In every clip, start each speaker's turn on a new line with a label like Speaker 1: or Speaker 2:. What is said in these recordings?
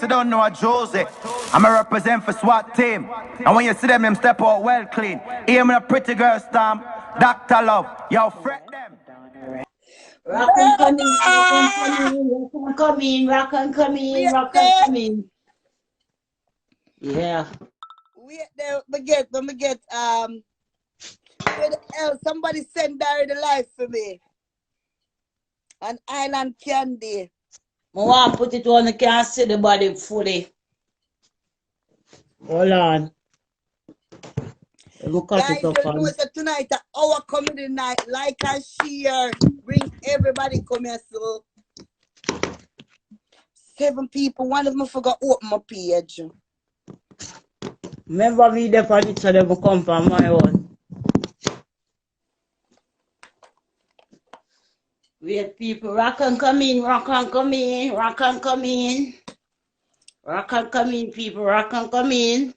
Speaker 1: You don't know a Josie. I'm a represent for SWAT team. And when you see them step out well clean. Hear me a pretty girl stamp. Dr. Love. Yo, fret them.
Speaker 2: Rock and come in, rock and come in, rock and come in, rock and come in, rock and come in. Yeah.
Speaker 3: Wait there, let me get where the hell somebody send Barry the life for me. An island candy.
Speaker 2: I want to put it on, I can't see the body fully. Hold on. Look at
Speaker 3: Guys,
Speaker 2: it up
Speaker 3: you know that tonight our comedy night. Like and share. Bring everybody come here, so 7 people. One of them forgot to open my page.
Speaker 2: Remember me there for it so they will come from my own. Wait, people, rock and come in, rock and come in, rock and come in. Rock and come in, people, rock and come in.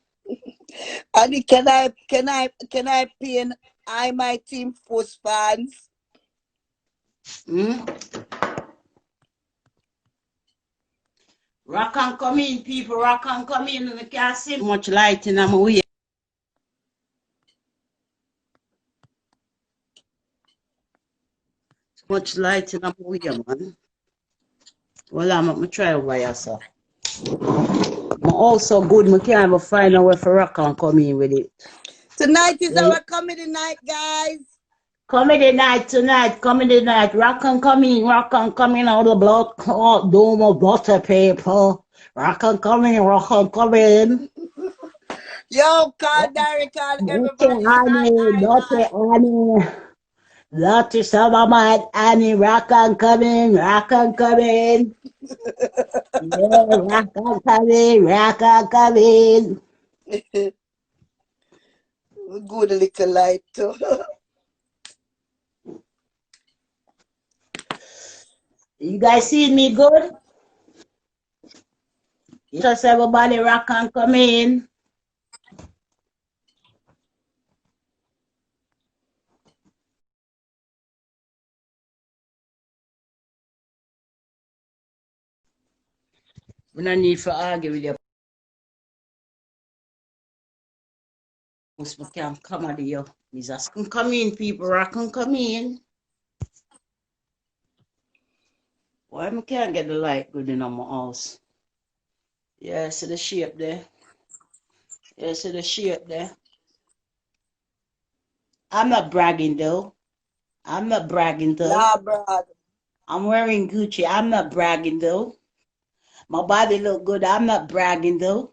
Speaker 3: And can I pin I my team Puss fans?
Speaker 2: Rock and come in, people, rock and come in, and I can't see much light in my way. Much light in my way, man. Well, I'm going to try over here, sir. I'm also good, I can't even find a way for rock and come in with it.
Speaker 3: Tonight is our comedy night, guys.
Speaker 2: Comedy night tonight, comedy night. Rock and come in out of the blood clot dome of butter people. Rock and come in, rock and come in.
Speaker 3: Yo, call Derek, call everybody.
Speaker 2: Dirty Annie. Dirty Summerman Annie, rock and come in, rock and come in. Yeah, rock and come in, rock and come in.
Speaker 3: Good little light too.
Speaker 2: You guys see me good? Just everybody rock and come in. We don't need to argue with you. We can't come out of you. We just can come in, people. Rock and come in. Why I can't get the light good in my house? Yeah, see the shape there. Yeah, see the shape there. I'm not bragging though. I'm not bragging though.
Speaker 3: Nah, brother.
Speaker 2: I'm wearing Gucci. I'm not bragging though. My body look good. I'm not bragging though.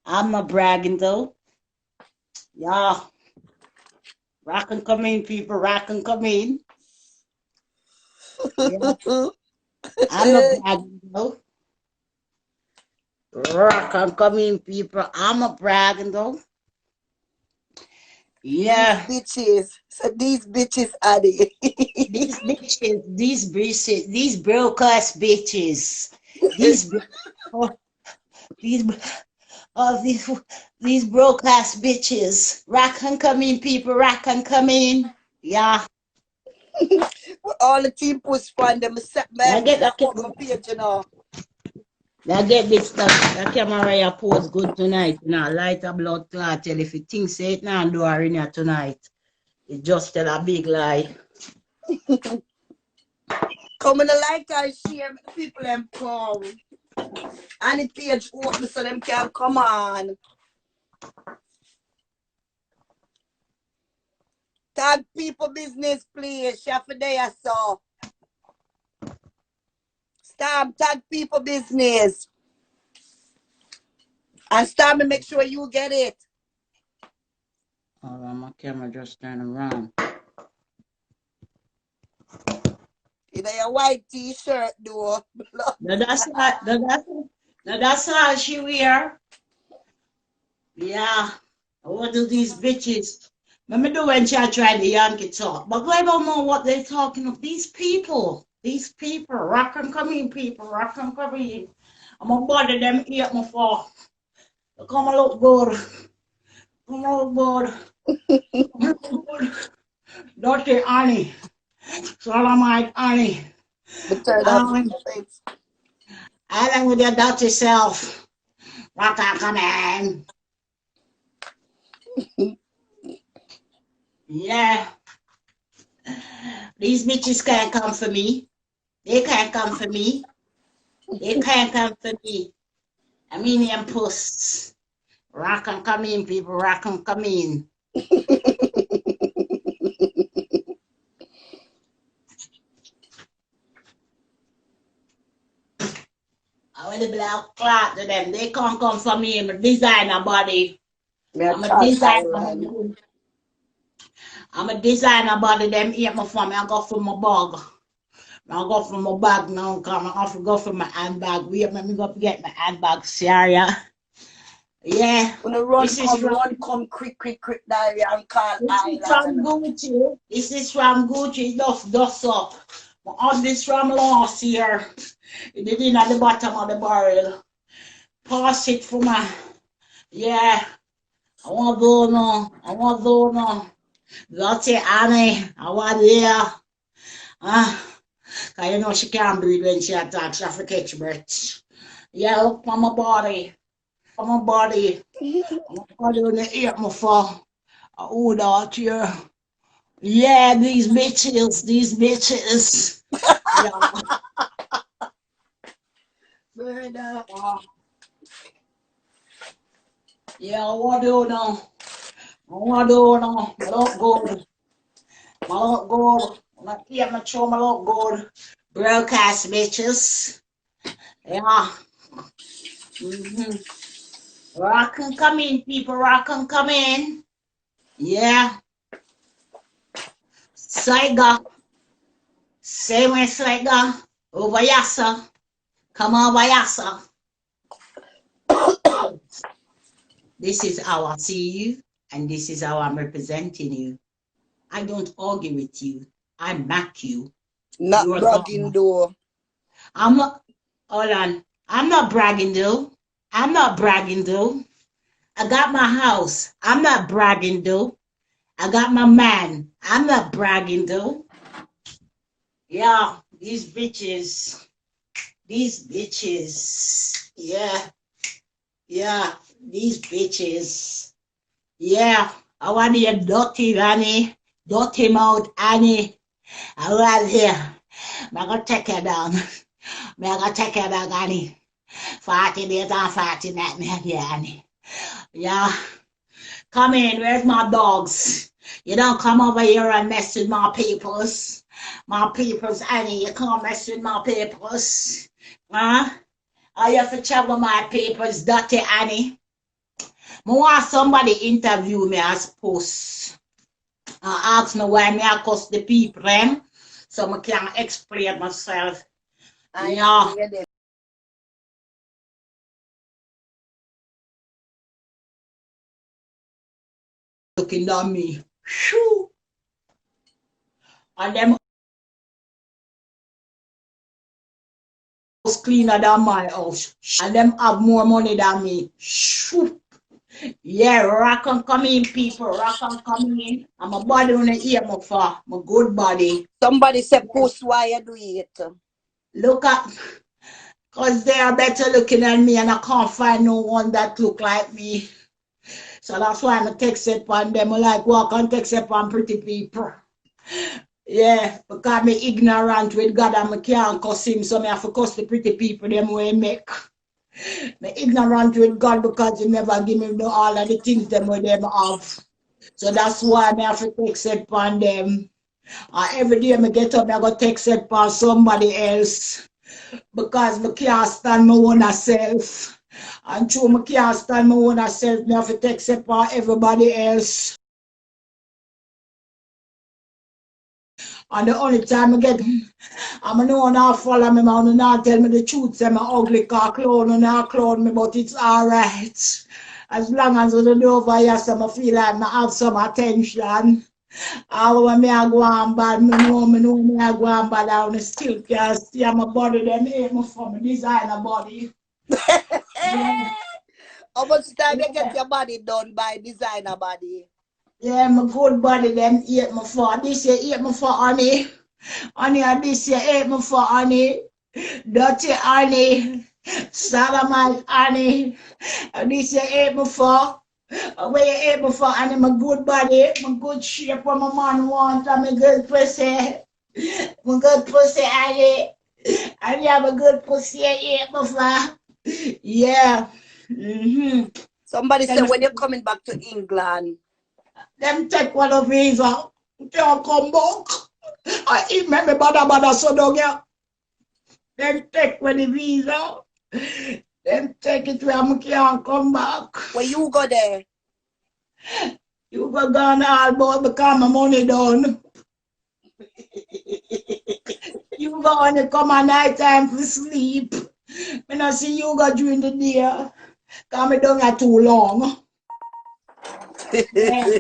Speaker 2: I'm not bragging though. Yeah. Rock and come in, people. Rock and come in. Yeah. I'm not bragging though. Rock and come in, people. I'm not bragging though. Yeah.
Speaker 3: These bitches are the
Speaker 2: these broke ass bitches. These broke ass bitches. Rock and come in, people. Rock and come in. Yeah.
Speaker 3: all the team Puss fan them set my page, you know.
Speaker 2: Now get this stuff. That camera here pose good tonight. Now light a blood clot. Tell if you think say it now do her in here tonight. It just tell a big lie.
Speaker 3: Come in the like and share, people them come. And the page open so them can come on. Tag people business, please. Shafa day I saw. Stop, tag people business. And stop and make sure you get it.
Speaker 2: Hold on, my camera just turned around.
Speaker 3: In a white t-shirt, though.
Speaker 2: That's how she wear. Yeah. What do these bitches? Let me do when she try the Yankee talk. But I don't know what they're talking of. These people, rock and come in, people, rock and come in. I'm gonna bother them eat my fall. Come a look good. Come a look good. Dirty Annie. Solamite Annie. Island with your dirty self. Rock on, come in. Yeah. These bitches can't come for me. They can't come for me. They can't come for me. I mean, them Puss. Rock and come in, people. Rock and come in. I want the black clock to them. They can't come for me. I'm a designer body. I'm a designer. I'm a designer body. Them eat me for me. I go for my bag. I go for my bag now. Come. I have to go for my handbag. Wait, let me go get my handbag. Syria. Yeah.
Speaker 3: This is come quick, diary and call
Speaker 2: from Gucci. This is from Gucci. Dust up. All this from last year. It did in at the bottom of the barrel. Pass it for my. Yeah. I want to know. That's it, Annie. I want there. Cause you know she can't breathe when she attacks. She have to catch breath. Yeah, look on my body. I'm body on the ear my for. Oh, that here. Yeah, these bitches. Yeah, what do you know? I look good. I eat my show, I look good. Broadcast bitches. Yeah. Rock and come in, people. Rock and come in. Yeah. Saiga. Same way Saiga. Over Yassa. Come over Yassa. This is how I see you, and this is how I'm representing you. I don't argue with you. I back you.
Speaker 3: Not bragging though.
Speaker 2: I'm not, hold on. I'm not bragging though. I got my house. I'm not bragging though. I got my man. I'm not bragging though. Yeah, these bitches. Yeah, these bitches. Yeah, I want you dirty, Annie. Dirty mouth, Annie. I want here. I'm gonna take her down. Annie. 40 days and 40 nights, Annie. Yeah. Come in, where's my dogs? You don't come over here and mess with my papers. My papers, Annie, you can't mess with my papers. Huh? I have to travel my papers, dirty Annie. I want somebody interview me as Puss. Ask me why me I cuss the people, so I can explain myself. Yeah. Looking at me. Shoo. And them house cleaner than my house. And them have more money than me. Shoo. Yeah, rock and come in, people. Rock and come in. I'm a body on the ear, my good body.
Speaker 3: Somebody said, Puss, why you do it?
Speaker 2: Look at, because they are better looking than me and I can't find no one that look like me. So that's why I'm text it on them. I like walk and text it on pretty people. Yeah, because me ignorant with God and I can't cuss him, so I have to cuss the pretty people them way make. Me ignorant with God because he never give me all of the things them where them have. So that's why I have to text it on them. Every day I get up, I go text it on somebody else. Because I can't stand my own self. And through I can't stand my own self, I have to text it on everybody else. And the only time I get, I'm no one not follow me, man, not tell me the truth, say I'm ugly car clone and not clone me, but it's alright. As long as I don't over here, so I feel like I have some attention. All when me I go on bad, me know I go on bad, I still can't see my body, them hate me for my designer body.
Speaker 3: Yeah. How much time you get your body done by designer body?
Speaker 2: Yeah, my good body, them hate me for. This year hate me for honey. Honey, and this year hate me for honey. Dirty honey. Salamite Annie. And this you ate before. Where you ate before, and my good body, my good shape, what my man want, and my good pussy. My good pussy, Annie. And you have a good pussy you ate before. Yeah. Mm-hmm.
Speaker 3: Somebody said when you're coming back to England.
Speaker 2: Them take one of these out. Can't come back. I eat me bada so don't get. Them take one of these out. Them take it where I can't come back.
Speaker 3: When you go there.
Speaker 2: You go gone all about because my money done. You go on and come at night time for sleep. When I see you go during the day. Because me don't get too long. Yeah.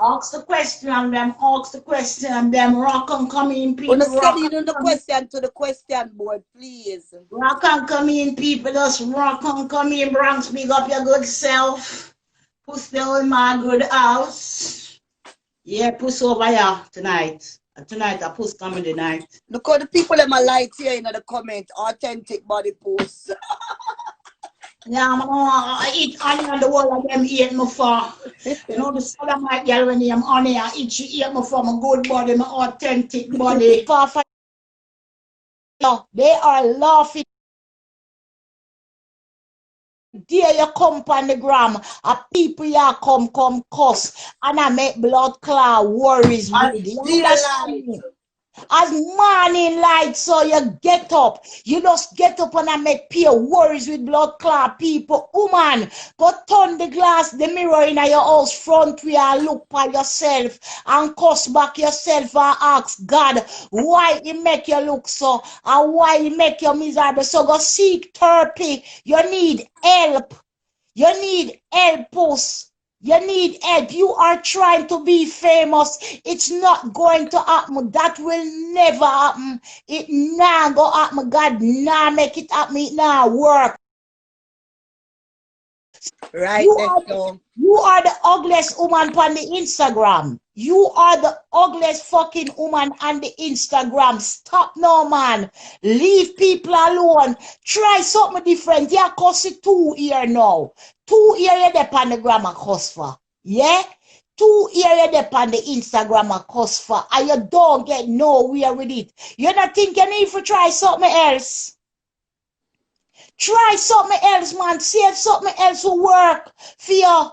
Speaker 2: Ask the question and them, ask the question and them rock and come in people.
Speaker 3: Wanna send you the question to the question board, please.
Speaker 2: Rock and come in people, just rock and come in Bronx, big up your good self. Puss down in my good house. Yeah, Puss over here tonight. Tonight I Puss coming tonight.
Speaker 3: Look how the people in my light here in the comment, authentic body post.
Speaker 2: Yeah, I eat honey on the wall of them eat me for. You know, the sodomite girl when I'm honey, I eat she eat me for my good body, my authentic body. They are laughing. There you come on the gram, people ya come cuss, and I make blood clot worries with you. Understand me? As morning light, so you get up. You just get up and I make pure worries with blood clot people. Woman, go turn the glass, the mirror in your house front where you look by yourself and cuss back yourself and ask God why he make you look so and why he make you miserable. So go seek therapy. You need help. You need help, Puss. You need help. You are trying to be famous. It's not going to happen. That will never happen. It nah go happen. God nah make it happen. It nah work.
Speaker 3: Right,
Speaker 2: You are the ugliest woman on the Instagram. You are the ugliest fucking woman on the Instagram. Stop now, man. Leave people alone. Try something different. Yeah, cost it 2 years now. 2 years you dey on the gram a cuss for. Yeah? 2 years you dey on the Instagram a cuss for. And you don't get nowhere with it. You not think you need to try something else? Try something else, man. See if something else will work for you.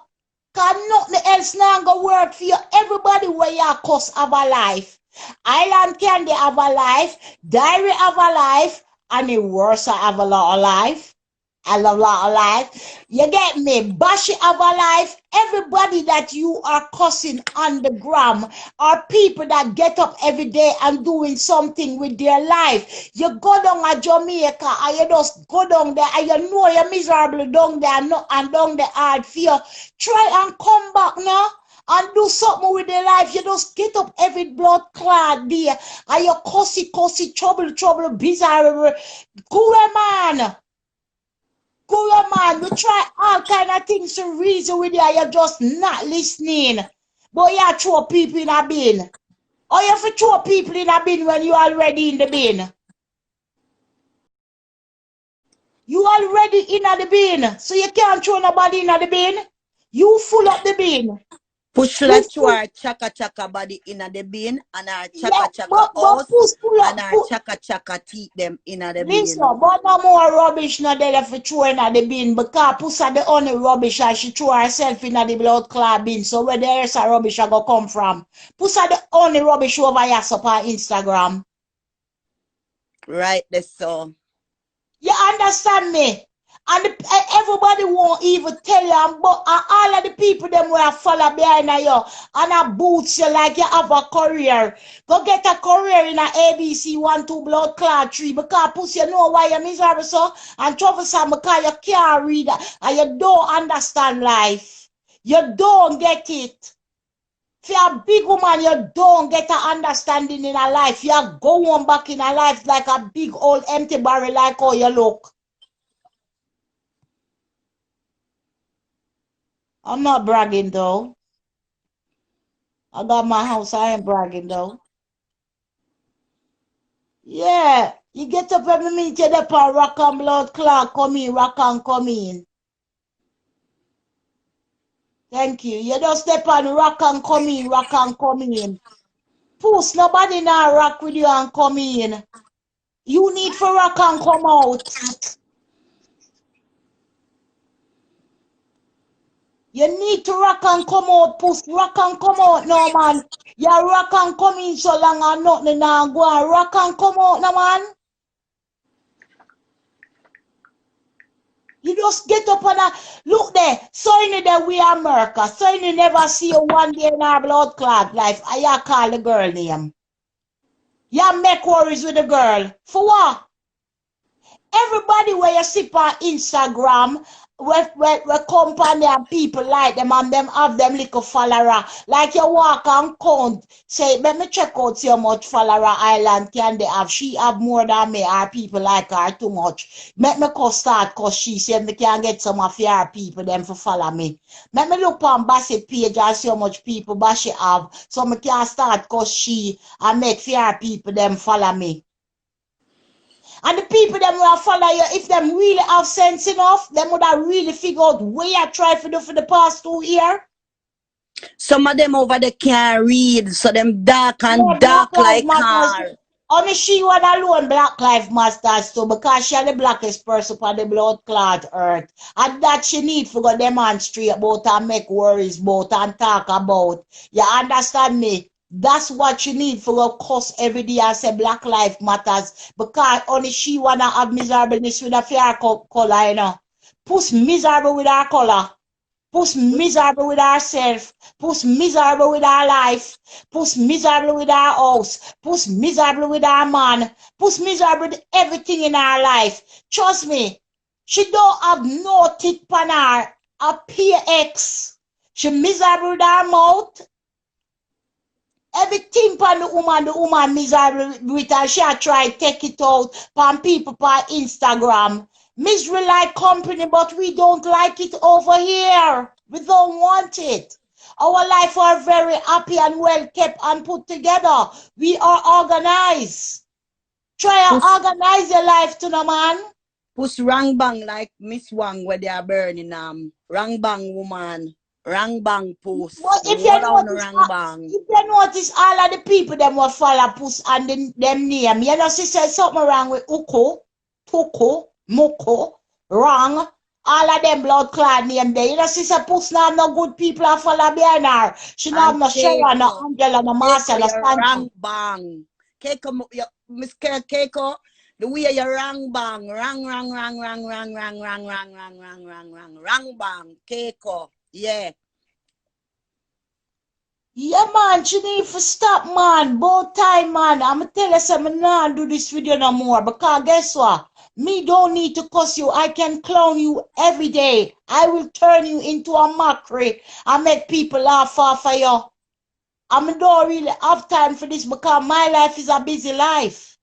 Speaker 2: Cause nothing else now go work for you. Everybody where you cuss have a life. Island Candy have a life. Diary have a life. And the worst have a lot of life. A lot of life. You get me? Bashi have a life. Everybody that you are cussing on the gram are people that get up every day and doing something with their life. You go down to Jamaica and you just go down there and you know you're miserable down there and down the hard fear. Try and come back now and do something with their life. You just get up every blood clot there and you cussy, trouble, bizarre. Go man. Go man, you try all kind of things to reason with you, you're just not listening. But you throw people in a bin. Or you have to throw people in a bin when you already in the bin. You already in the bin. So you can't throw nobody in the bin. You full up the bin.
Speaker 3: Push like to our chaka body in the bin and our chaka
Speaker 2: but
Speaker 3: house
Speaker 2: and
Speaker 3: our chaka teeth them in the bin.
Speaker 2: Listen, but no more rubbish not there for throw in the bin because Puss are the only rubbish and she throw herself in the blood clot bin. So where the rest of rubbish I go come from? Puss are the only rubbish over here up on Instagram.
Speaker 3: Right, that's so.
Speaker 2: You understand me? And everybody won't even tell you, but all of the people them will follow behind you and a boots you like you have a career. Go get a career in a ABC 1-2 blood clot 3 because Puss you know why you're miserable so and troublesome because you can't read and you don't understand life. You don't get it. If you're a big woman, you don't get an understanding in a life. You go on back in a life like a big old empty barrel like how you look. I'm not bragging though. I got my house. I ain't bragging though. Yeah, you get up every minute, you're up on rock and blood clock, come in, rock and come in. Thank you. You just step on rock and come in, rock and come in. Puss, nobody now rock with you and come in. You need for rock and come out. You need to rock and come out, Puss. Rock and come out no man. You rock and come in so long and nothing now go and rock and come out no man. You just get up and look there. So you that we are America. So you never see you one day in our blood clot life. I call the girl name. You make worries with the girl. For what? Everybody where you see on Instagram, where company and people like them and them have them little follower. Like you walk and count, say, let me check out see how much follower Island can they have. She have more than me, our people like her too much. Make me go start cause she said me can get some of your people them for follow me. Let me look on Bassett page and see how much people Bassett have. So me can start cause she and make fair people them follow me. And the people them will follow you, if them really have sense enough, them would have really figured out what you try to do for the past 2 years.
Speaker 3: Some of them over there can't read, so them dark and
Speaker 2: Yeah,
Speaker 3: dark
Speaker 2: Black Lives
Speaker 3: like
Speaker 2: Matter.
Speaker 3: car.
Speaker 2: Only she one alone Black Lives Matter too, because she the blackest person on the blood clot earth. And that she need for go demonstrate about and make worries about and talk about. You understand me? That's what you need for go cuss every day and say Black Lives Matters. Because only she wanna have miserableness with a fair color, you know. Puss miserable with her color. Puss miserable with herself. Puss miserable with her life. Puss miserable with her house. Puss miserable with her man. Puss miserable with everything in her life. Trust me, she don't have no tick on her. A PX. She miserable with her mouth. Everything on the woman miserable with her. She try take it out from people on Instagram. Misery like company, but we don't like it over here. We don't want it. Our life are very happy and well kept and put together. We are organized. Try
Speaker 3: Puss,
Speaker 2: to organize your life to the man.
Speaker 3: puss rang bang like Miss Wang where they are burning rang bang woman. Rang bang puss.
Speaker 2: But
Speaker 3: The whole on rang bang.
Speaker 2: if you notice all of the people them will follow Puss and them name, you know she said something wrong with Uko, Tuko, Moko, wrong. All of them blood clot name there. You know she said Puss not have no good people and follow behind her. She not
Speaker 3: And
Speaker 2: have no Sharon, no
Speaker 3: Keiko.
Speaker 2: Angela, no Marcia,
Speaker 3: Keiko,
Speaker 2: no
Speaker 3: you
Speaker 2: Santa.
Speaker 3: rang bang. Keiko, Miss Keiko, the way you rang bang. Rang, rang, rang, rang, rang, rang, rang, rang, rang, rang, rang, rang, rang bang. Keiko. Yeah.
Speaker 2: Yeah, man, she need to stop, man. Both time, man. I'ma tell her something now do this video no more. Because guess what? Me don't need to cuss you. I can clown you every day. I will turn you into a mockery and make people laugh off of you. I don't really have time for this because my life is a busy life.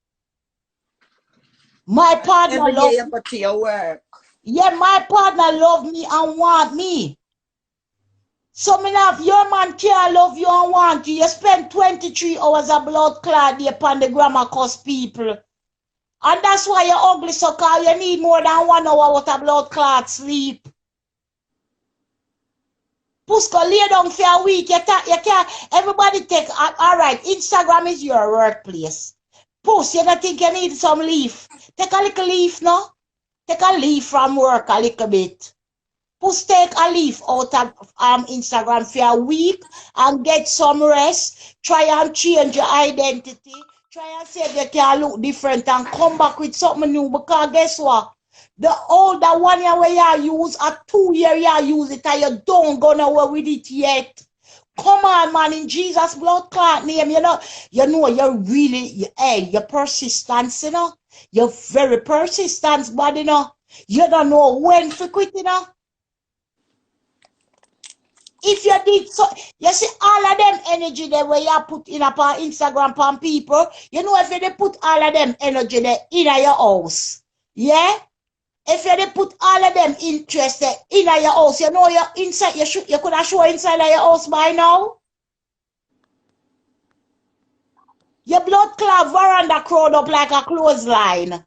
Speaker 2: My partner
Speaker 3: Every day
Speaker 2: love
Speaker 3: you go to your work.
Speaker 2: Yeah, my partner love me and want me. So me love your man can't love you and want you. You spend 23 hours of blood clot there upon the grammar cuss people. And that's why you're ugly, so cause you need more than 1 hour with a blood clot sleep. Pusko lay down for a week. You can't everybody take alright, Instagram is your workplace. Puss, you don't think you need some leave? Take a little leave, no? Take a leave from work a little bit. Puss take a leave out of Instagram for a week and get some rest. Try and change your identity. Try and see if you can look different and come back with something new. Because guess what? The older 1 year where you use, a 2 year you use it and you don't go nowhere with it yet. Come on, man, in Jesus' blood clot name, you're really, you're persistent, you know. You're very persistent, but you know, you don't know when to quit, you know. If you did so, you see all of them energy there where you put in upon Instagram upon people, you know if you put all of them energy there in your house, yeah? If you put all of them interest there in your house, you know you're inside, you could have show inside of your house by now. Your blood clot veranda crowd up like a clothesline.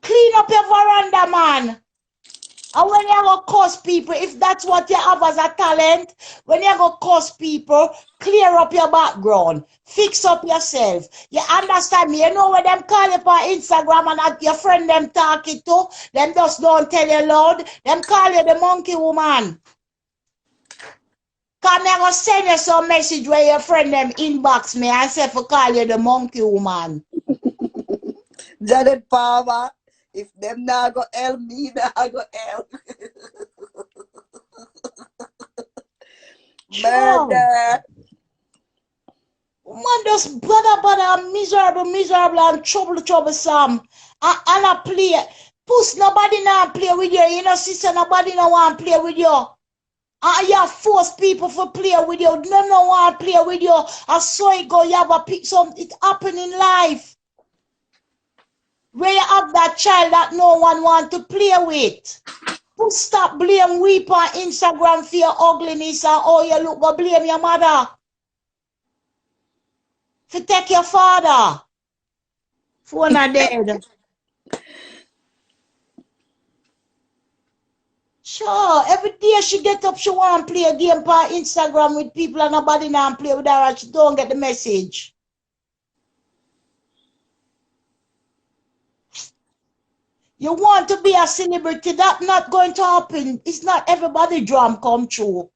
Speaker 2: Clean up your veranda, man. And when you go curse people, if that's what you have as a talent, when you go curse people, clear up your background. Fix up yourself. You understand me? You know when them call you on Instagram and at your friend them talking to, them just don't tell you loud. Them call you the monkey woman. Come here, go send you some message where your friend them inbox me and say for call you the monkey woman.
Speaker 3: Janet Palmer, if them not go help me, not go help.
Speaker 2: Sure.
Speaker 3: Murder.
Speaker 2: Man, just bother, miserable, and troublesome. And I play. Puss, nobody now play with you. You know, sister, nobody now want to play with you. And you force people to play with you. No want to play with you. I saw it go, you have a pick some, it happen in life. Where you have that child that no one want to play with. Puss, stop blame weep on Instagram for your ugliness and oh, you look, go blame your mother. To take your father. Phone are dead. Sure, every day she get up, she want to play a game on Instagram with people and nobody now play with her and she don't get the message. You want to be a celebrity, that's not going to happen. It's not everybody dream come true.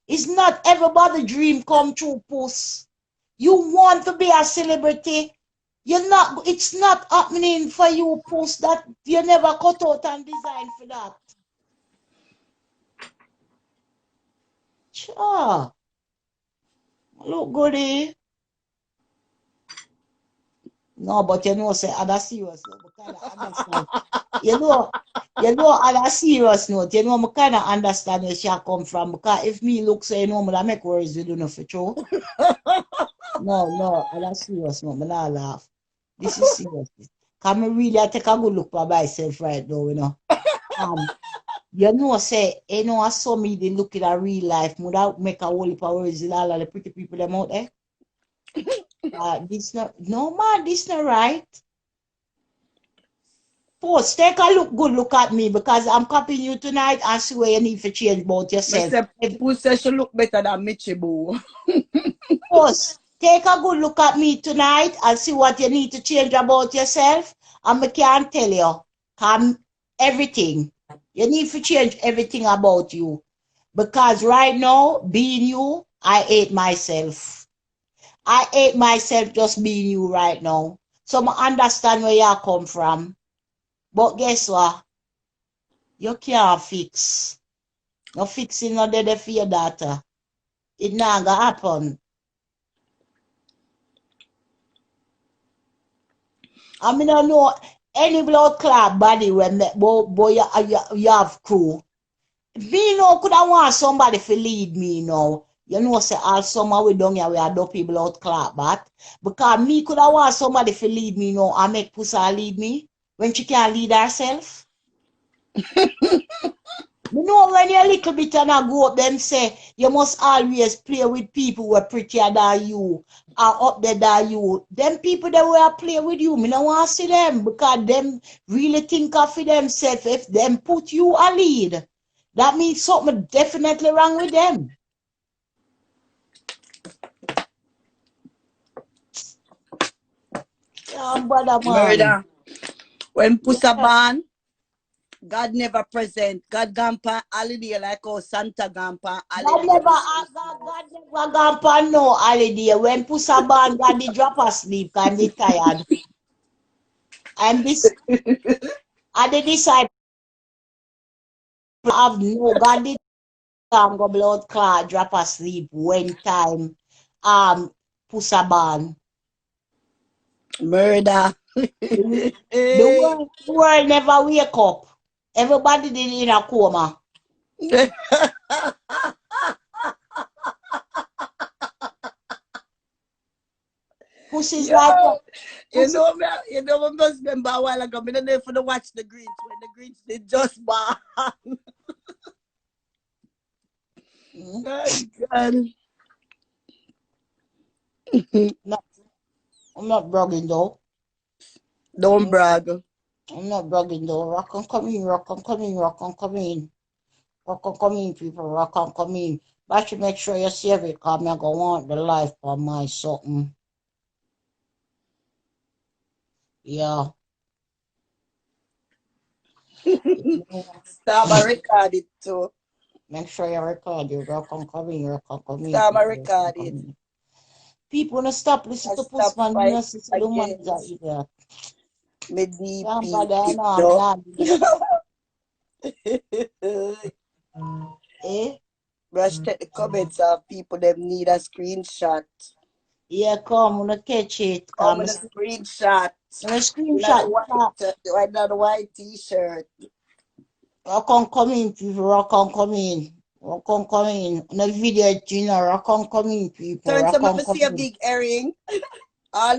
Speaker 2: It's not everybody dream come true, Puss. You want to be a celebrity. It's not happening for you, Puss. That you never cut out and design for that. Sure. Look good, eh? No, but you know, say other serious note, I kind of understand. You know, other serious note, you know, I kind of understand where she come from. Because if me look so, you know, I make worries with you know for true. No, other serious note, I not laugh. This is serious. Can I really take a good look by myself right now, you know? You know, say, you know, I saw me they look at a real life, without make a whole heap of words with all of the pretty people them out there. This not, no man, this not right. Post, take a look at me because I'm copying you tonight and see where you need to change about yourself.
Speaker 3: Puss says she look better than Mitchie Boo.
Speaker 2: Post, take a good look at me tonight and see what you need to change about yourself. And I can't tell you, everything. You need to change everything about you. Because right now, being you, I hate myself. I hate myself just being you right now. So I understand where you come from. But guess what? You can't fix. No fixing no dead for your daughter. It not gonna happen. I mean, I know any blood clot body when boy you have crew. Me know could I want somebody to lead me now. You know, say all summer we down here we are dopey blood clot but because me could I want somebody to lead me now and make Pussy lead me when she can't lead herself. You know, when you're a little bit and I go up, them say you must always play with people who are prettier than you or up there than you. Them people that will play with you, me don't want to see them because them really think of themselves. If them put you a lead, that means something definitely wrong with them. Yeah, brother, man.
Speaker 3: Murder. When Puss a born, God never present. God gone pa holiday like how Santa gone pa holiday.
Speaker 2: God never gone for no holiday. When Pussy born, God did drop asleep and they tired. And this, I did decide have no God did go blood clot drop asleep when time Pussy born.
Speaker 3: Murder.
Speaker 2: The world never wake up. Everybody did in a coma. Pussy's like that.
Speaker 3: You know, my husband a while ago, I don't know if you watch the Greens when the Greens did just born. Oh, God.
Speaker 2: No, I'm not bragging though.
Speaker 3: Don't brag.
Speaker 2: I'm not bragging though. Rock on come in, rock on come in, rock on come in. Rock on come in, people, rock on come in. But I should make sure you save it, cause I'm gonna want the life for my something. Yeah.
Speaker 3: Stop and record it too.
Speaker 2: Make sure you record it. Rock on come in, rock on come in.
Speaker 3: Stop and
Speaker 2: People,
Speaker 3: record it.
Speaker 2: people wanna stop listening to
Speaker 3: Stop
Speaker 2: Puss man. You
Speaker 3: fight
Speaker 2: know, sister the man
Speaker 3: against
Speaker 2: that you got.
Speaker 3: me DP.
Speaker 2: Somebody, no, eh?
Speaker 3: Brush take the comments of people that need a screenshot.
Speaker 2: Yeah, come, wanna catch it.
Speaker 3: Come
Speaker 2: Come,
Speaker 3: with a screenshot.
Speaker 2: wanna screenshot.
Speaker 3: The white t-shirt.
Speaker 2: Rock on come in, people, rock on come in. Rock on come in. On the video, you know, rock on come in, people.
Speaker 3: Turn
Speaker 2: Rock
Speaker 3: some
Speaker 2: on
Speaker 3: of
Speaker 2: come
Speaker 3: see a
Speaker 2: in.
Speaker 3: big earring. All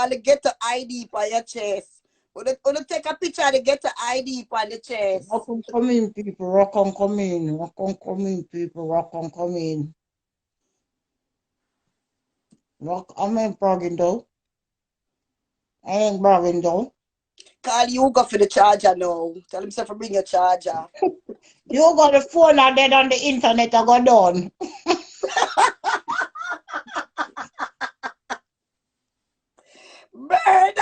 Speaker 3: the get the ID for your chest. Wanna take a picture to get the ID for the chest.
Speaker 2: Rock on come in, people. Rock on come in. Rock on come in, people. Rock on come in. Rock, I ain't bragging though. I ain't bragging though.
Speaker 3: Call you go for the charger now. Tell himself to bring your charger.
Speaker 2: You got the phone out there on the internet, I got done.
Speaker 3: Murder!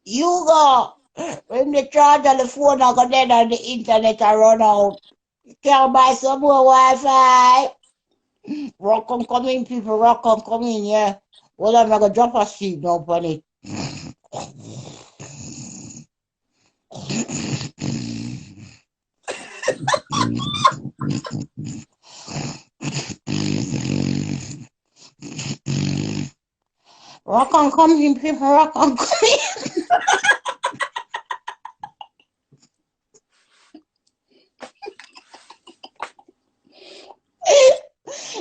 Speaker 2: You got when the charger the phone I got dead on the internet I run out. You can't buy some more Wi-Fi. Rock on come in, people, rock on come in, yeah. Well, I'm gonna drop a seat now on it. Rock on come in, people, rock on come in.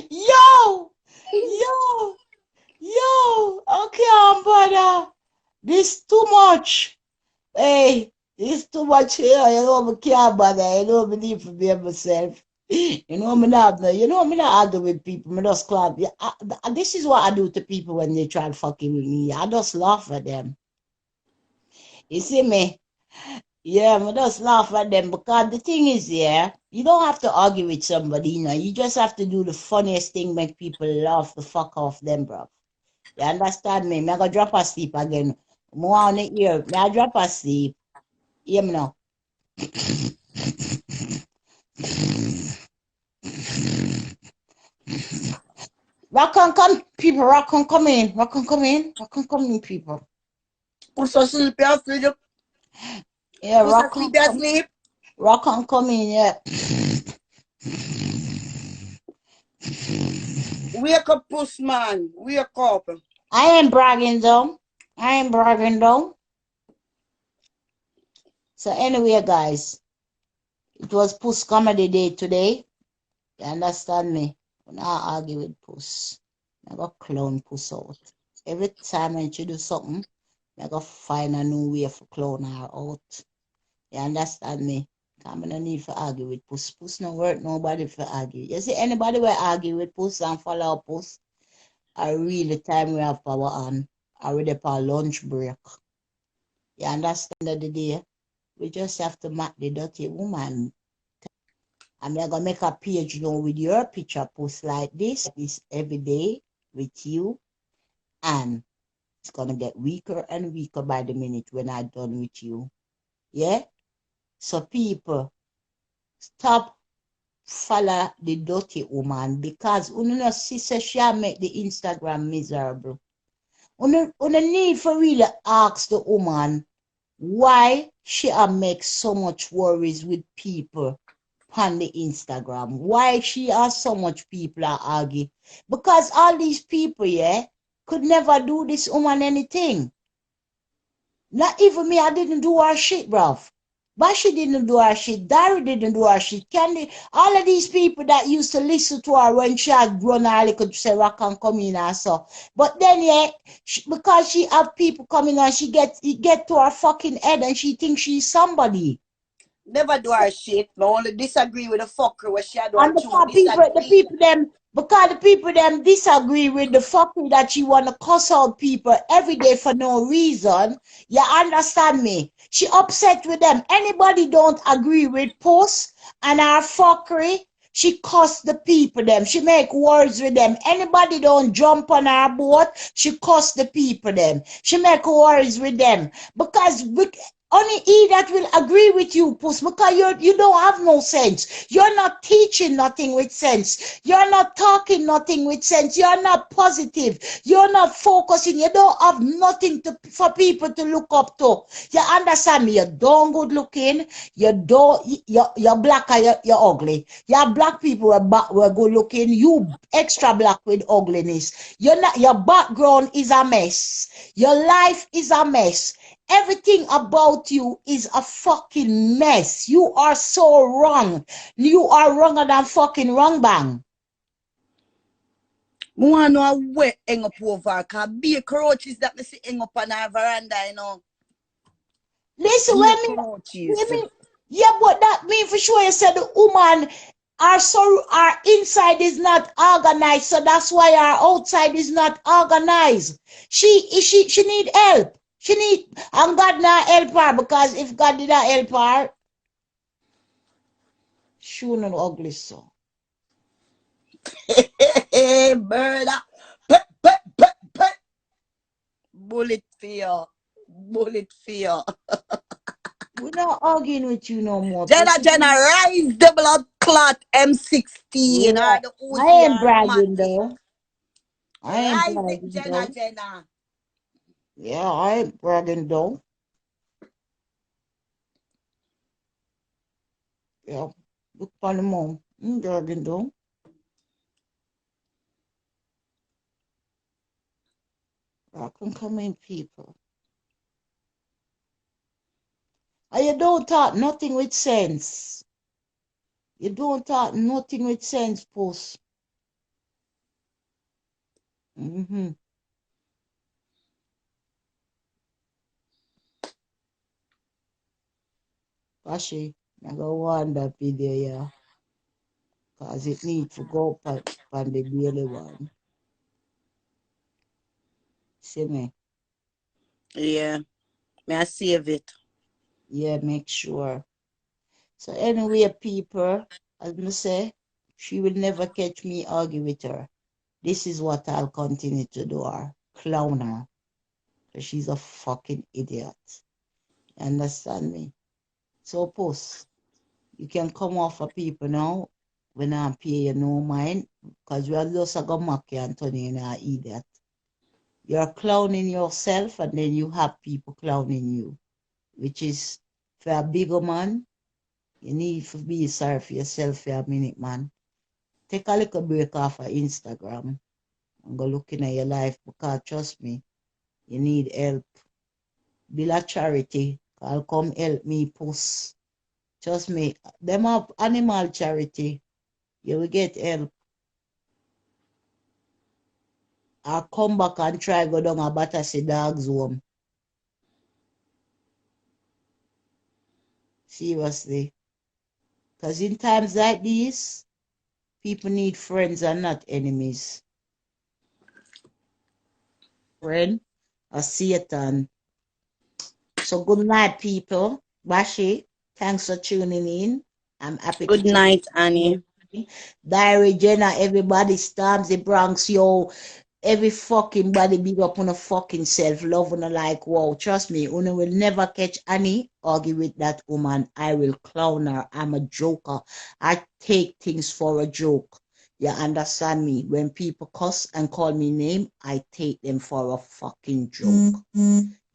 Speaker 2: Yo! Yo! Yo! Okay, brother. This too much. Hey, it's too much here. You know, I can't bother. You know, I need to be myself. You know, me not, you know, me not argue with people. Me just clap. Yeah, this is what I do to people when they try fucking with me. I just laugh at them. You see me? Yeah, I just laugh at them because the thing is, yeah, you don't have to argue with somebody, you know. You just have to do the funniest thing, make people laugh the fuck off them, bro. You understand me? Me I go drop asleep again. More on the ear. Me I drop asleep. Hear me now. Rock on, come, people. Rock on, come in. Rock on, come in. Rock on, come in, people.
Speaker 3: Puss asleep, asleep.
Speaker 2: Yeah,
Speaker 3: Puss
Speaker 2: rock on,
Speaker 3: asleep,
Speaker 2: come.
Speaker 3: asleep.
Speaker 2: Rock on, come in. Yeah.
Speaker 3: Wake up, Puss man. Wake up.
Speaker 2: I ain't bragging though. I ain't bragging though. So anyway, guys, it was Puss Comedy Day today. You understand me? When I argue with Puss, I go clown Puss out. Every time when she do something, I go find a new way for clown her out. You understand me? I no need for argue with Puss. Puss no work nobody for argue. You see anybody will argue with Puss and follow up Puss? I really time we have power on. I ready for lunch break. You understand the day? We just have to mark the dirty woman. I'm gonna make a page now with your picture post like this every day with you, and it's gonna get weaker and weaker by the minute when I'm done with you. Yeah? So people, stop follow the dirty woman because you know sister she make the Instagram miserable. You need for really ask the woman why she make so much worries with people on the Instagram. Why she has so much people are argue? Because all these people, yeah, could never do this woman anything. Not even me, I didn't do her shit, bruv. Bashi didn't do her shit. Dari didn't do her shit. Candy, all of these people that used to listen to her when she had grown early could say rock and come in and so. But then, yeah, because she have people coming on, it get to her fucking head and she thinks she's somebody.
Speaker 3: Never do her shit. I only disagree with the fucker where she had
Speaker 2: And
Speaker 3: her
Speaker 2: the
Speaker 3: true
Speaker 2: people,
Speaker 3: disagree.
Speaker 2: Because the people them disagree with the fuckery that she wanna cuss out people every day for no reason. You understand me? She upset with them. Anybody don't agree with Puss and her fuckery, she cuss the people them. She make words with them. Anybody don't jump on her boat, she cuss the people them. She make words with them. Because only he that will agree with you, Puss, because you don't have no sense. You're not teaching nothing with sense. You're not talking nothing with sense. You're not positive. You're not focusing. You don't have nothing for people to look up to. You understand me? You're don't good looking. You're black or you're ugly. You're black people were good looking. You extra black with ugliness. Your background is a mess. Your life is a mess. Everything about you is a fucking mess. You are so wrong. You are wronger than fucking wrong bang.
Speaker 3: I want to know where hang up over. Because be cockroaches that me see hang up on our veranda, you know.
Speaker 2: Listen,
Speaker 3: Be
Speaker 2: when
Speaker 3: cockroaches.
Speaker 2: yeah, but that mean for sure you said the woman our inside is not organized, so that's why our outside is not organized. She need help. She need and God not help her because if God did not help her, she wouldn't ugly so.
Speaker 3: Hey, bird. Pet, pet, pet, pet. Bullet for you. Bullet for you.
Speaker 2: We're not arguing with you no more.
Speaker 3: Jenna, rise the blood clot M16
Speaker 2: Yeah.
Speaker 3: or the
Speaker 2: I
Speaker 3: Uzi
Speaker 2: ain't
Speaker 3: or the
Speaker 2: bragging
Speaker 3: Matty.
Speaker 2: though. I ain't
Speaker 3: Rise it,
Speaker 2: bragging though.
Speaker 3: Jenna.
Speaker 2: Yeah, I ain't bragging though. Yeah. Look on the mom. I'm bragging though. I can come in people. And you don't talk nothing with sense. You don't talk nothing with sense, Puss. Mm-hmm. Kashi, I go on that video, yeah. Cause it need to go up on the daily one. See me?
Speaker 3: Yeah, may I save it.
Speaker 2: Yeah, make sure. So anyway, people, as I say, she will never catch me argue with her. This is what I'll continue to do her. Clown her. Because she's a fucking idiot. You understand me? So Puss, you can come off of people now when I pay you no mind. Because we are just a go mock you and turn you into an idiot. You're clowning yourself and then you have people clowning you. Which is for a bigger man, you need to be sorry for yourself for a minute, man. Take a little break off of Instagram and go looking at your life because trust me, you need help. Build a charity. I'll come help me, Puss. Trust me, them have animal charity. You will get help. I'll come back and try go down a Battersea Dogs home. Seriously. Because in times like these, people need friends and not enemies. Friend or Satan. So good night, people. Bashi, thanks for tuning in. I'm happy to
Speaker 3: Good
Speaker 2: tell
Speaker 3: night, Annie.
Speaker 2: you. Diary Jenna, everybody storms the Bronx, yo. Every fucking body big up on a fucking self, love on a like, wow. Trust me, Una will never catch Annie argue with that woman. I will clown her. I'm a joker. I take things for a joke. You understand me? When people cuss and call me name, I take them for a fucking joke.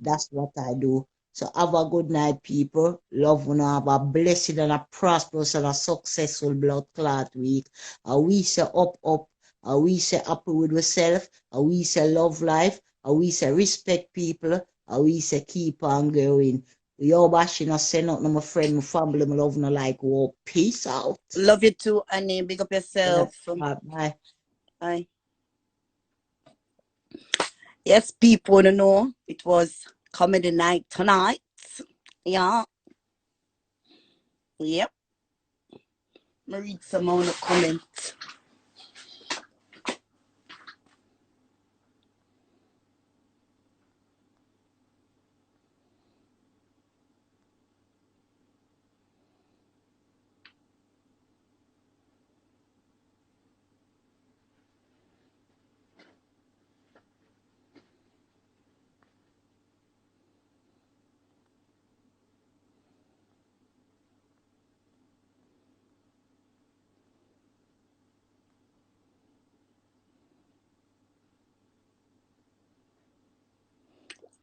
Speaker 2: That's what I do. So have a good night, people. Love and have a blessed and a prosperous and a successful blood clot week. We say up. We say happy with yourself. We say love life. We say respect people. We say keep on going. Yo, bashing us, send out to my friend, my family, my love, and I like, whoa, peace out.
Speaker 3: Love you too, Annie. Big up yourself.
Speaker 2: Bye.
Speaker 3: Bye. Yes, people know it was comedy night tonight. Yeah. Yep. I read some more comments.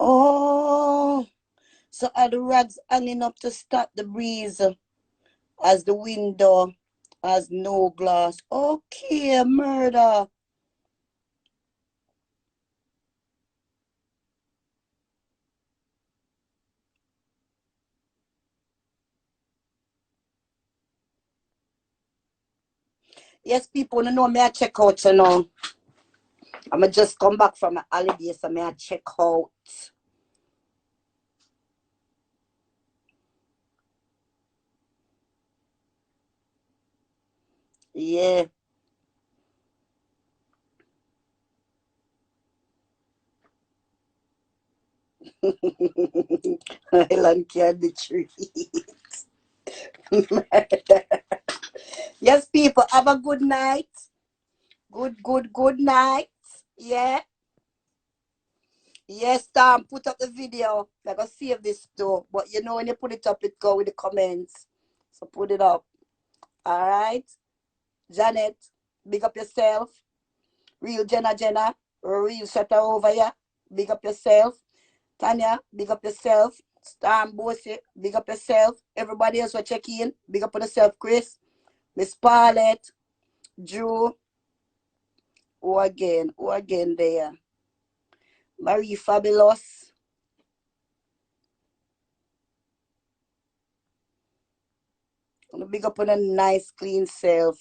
Speaker 3: Oh, so are the rags hanging up to stop the breeze as the window has no glass. Okay, murder. Yes, people, you know me I check out, you know. I'ma just come back from a holiday, so me I check out. Yeah. Island candy tree. Yes, people, have a good night. Good night. Yeah. Yes, Tom, put up the video. I'm gonna save this too. But you know when you put it up, it go with the comments. So put it up. Alright. Janet, big up yourself. Real Jenna. Real shutter over here. Big up yourself. Tanya, big up yourself. Storm Bossy, big up yourself. Everybody else will check in. Big up on yourself, Chris. Miss Paulette, Drew. Who again? Who again there? Marie Fabulous. Big up on a nice, clean self.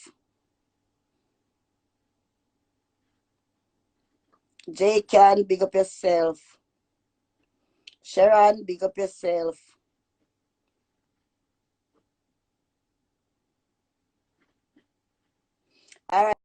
Speaker 3: J Can, big up yourself. Sharon, big up yourself. All right.